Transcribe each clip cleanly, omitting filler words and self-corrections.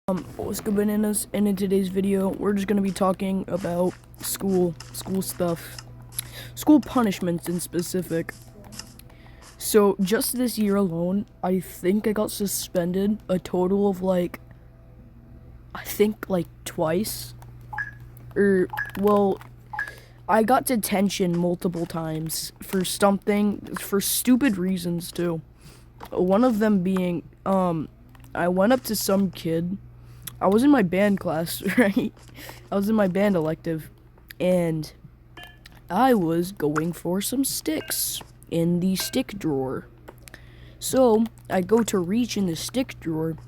What's good, bananas? And in today's video, we're just gonna be talking about school stuff, school punishments in specific. So just this year alone, I think I got suspended a total of like twice, well, I got detention multiple times for stupid reasons too. One of them being, I went up to some kid. I was in my band class, right? I was in my band elective, and I was going for some sticks in the stick drawer. So, I go to reach in the stick drawer,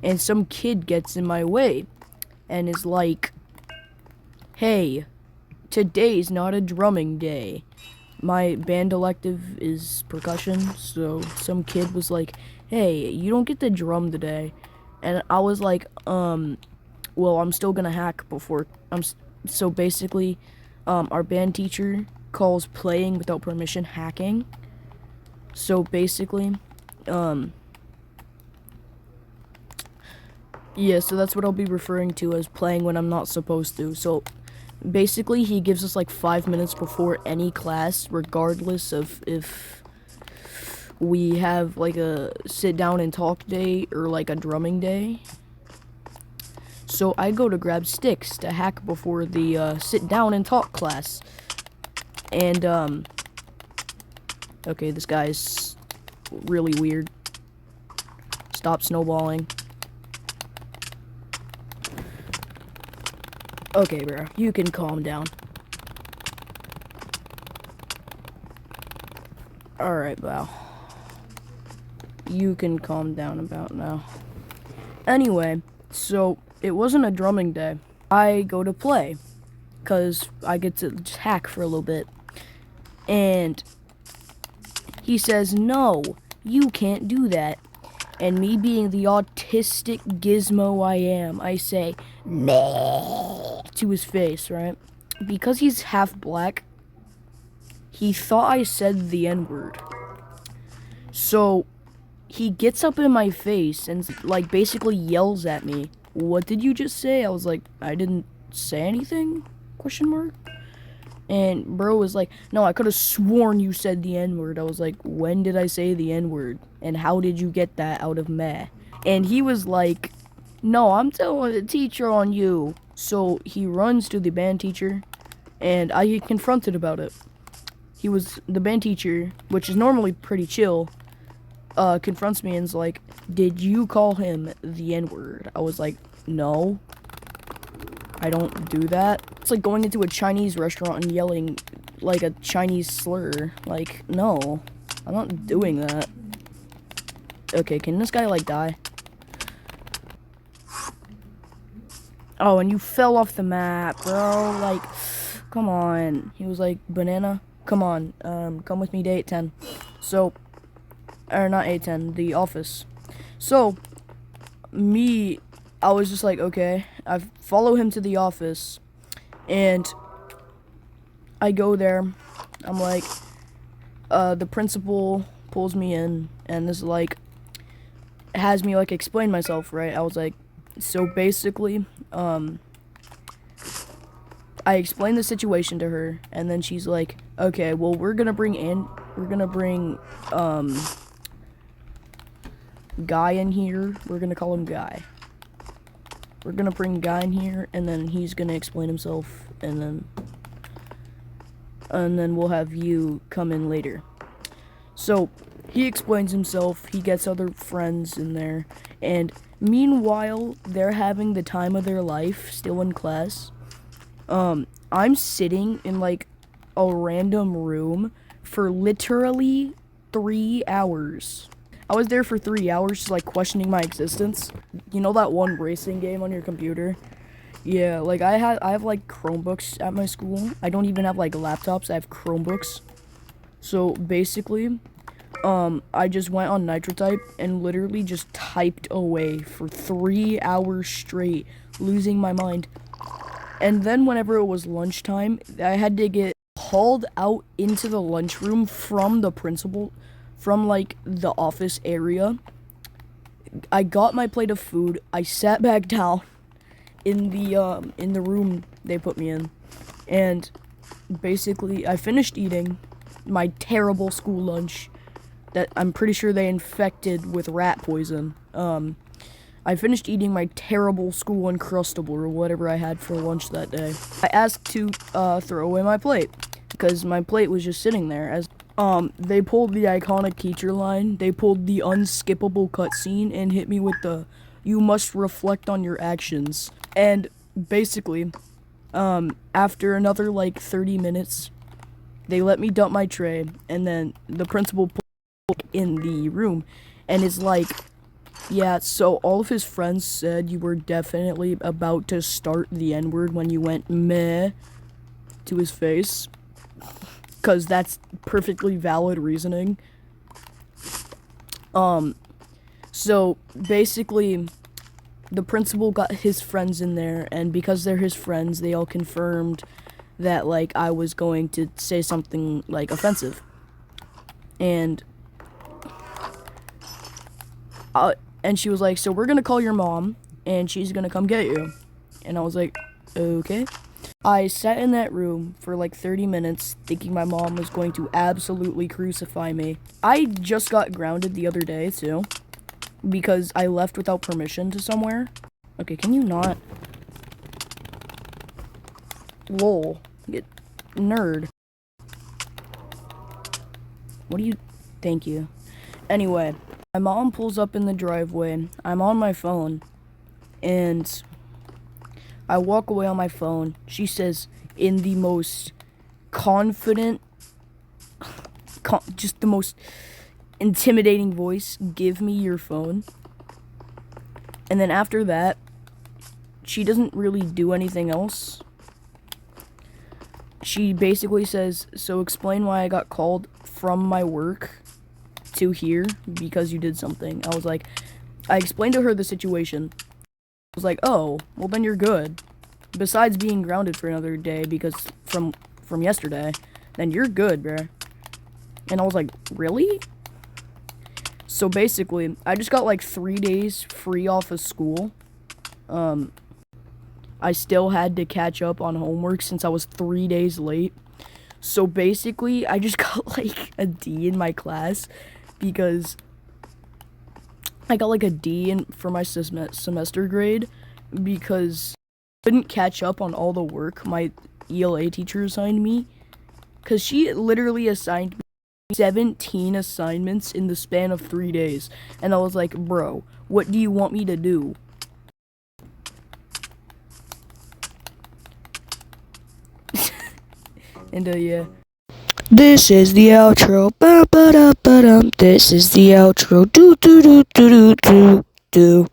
and some kid gets in my way, and is like, "Hey, today's not a drumming day." My band elective is percussion, so some kid was like, "Hey, you don't get to drum today." And I was like, well, I'm still gonna hack before, so basically, our band teacher calls playing without permission hacking. So basically, yeah, so that's what I'll be referring to as playing when I'm not supposed to. So basically, he gives us like 5 minutes before any class, regardless of if we have like a sit down and talk day or like a drumming day. So I go to grab sticks to hack before the sit down and talk class. And okay, this guy's really weird. Stop snowballing. Okay, bro, you can calm down. Alright, wow. You can calm down about now. Anyway, so it wasn't a drumming day. I go to play, because I get to just hack for a little bit. And he says, "No, you can't do that." And me being the autistic gizmo I am, I say, "Meh," to his face, right? Because he's half black, he thought I said the N-word. So he gets up in my face and like basically yells at me, "What did you just say?" I was like, "I didn't say anything?" Question mark. And bro was like, "No, I could have sworn you said the N-word." I was like, "When did I say the N-word? And how did you get that out of meh?" And he was like, "No, I'm telling the teacher on you." So he runs to the band teacher, and I get confronted about it. The band teacher, which is normally pretty chill, confronts me and is like, "Did you call him the N-word?" I was like, "No, I don't do that." It's like going into a Chinese restaurant and yelling like a Chinese slur. Like, no, I'm not doing that. Okay, can this guy like die? Oh, and you fell off the map, bro. Like, come on. He was like, "Bannanna, come on, come with me to 810. So, or not 810, the office. So, I was just like, okay. I follow him to the office, and I go there. I'm like, the principal pulls me in, and this like, has me like explain myself, right? I was like, so basically, I explained the situation to her, and then she's like, "Okay, well, we're gonna bring Guy in here. We're gonna call him Guy. We're gonna bring Guy in here, and then he's gonna explain himself, and then we'll have you come in later." So he explains himself. He gets other friends in there, and meanwhile, they're having the time of their life still in class. I'm sitting in like a random room for literally 3 hours. I was there for 3 hours just like questioning my existence. You know that one racing game on your computer? Yeah, like I have like Chromebooks at my school. I don't even have like laptops, I have Chromebooks. So basically, I just went on NitroType and literally just typed away for 3 hours straight, losing my mind. And then whenever it was lunchtime, I had to get hauled out into the lunchroom from the principal, from like the office area, I got my plate of food. I sat back down in the room they put me in, and basically I finished eating my terrible school lunch that I'm pretty sure they infected with rat poison. I finished eating my terrible school Uncrustable or whatever I had for lunch that day. I asked to throw away my plate because my plate was just sitting there. As they pulled the iconic teacher line, they pulled the unskippable cutscene and hit me with the "you must reflect on your actions." And basically, after another like 30 minutes, they let me dump my tray, and then the principal pulled in the room and is like, yeah, so all of his friends said you were definitely about to start the N-word when you went meh to his face. Because that's perfectly valid reasoning. So basically, the principal got his friends in there, and because they're his friends, they all confirmed that, like, I was going to say something, like, offensive. And she was like, so we're gonna call your mom, and she's gonna come get you. And I was like, okay. I sat in that room for like 30 minutes thinking my mom was going to absolutely crucify me. I just got grounded the other day, too, because I left without permission to somewhere. Okay, can you not? Lol. Get nerd. What do you... Thank you. Anyway, my mom pulls up in the driveway. I'm on my phone, and I walk away on my phone. She says, in the most confident, just the most intimidating voice, "Give me your phone." And then after that, she doesn't really do anything else. She basically says, so explain why I got called from my work to here because you did something. I was like, I explained to her the situation. I was like, oh, well then you're good. Besides being grounded for another day because from yesterday, then you're good, bruh. And I was like, really? So basically, I just got like 3 days free off of school. I still had to catch up on homework since I was 3 days late. So basically, I just got like a D in my class because I got like a D for my semester grade because I couldn't catch up on all the work my ELA teacher assigned me. Because she literally assigned me 17 assignments in the span of 3 days. And I was like, bro, what do you want me to do? And yeah. This is the outro. Ba-ba-da-ba-dum. This is the outro. Do do do do do do do.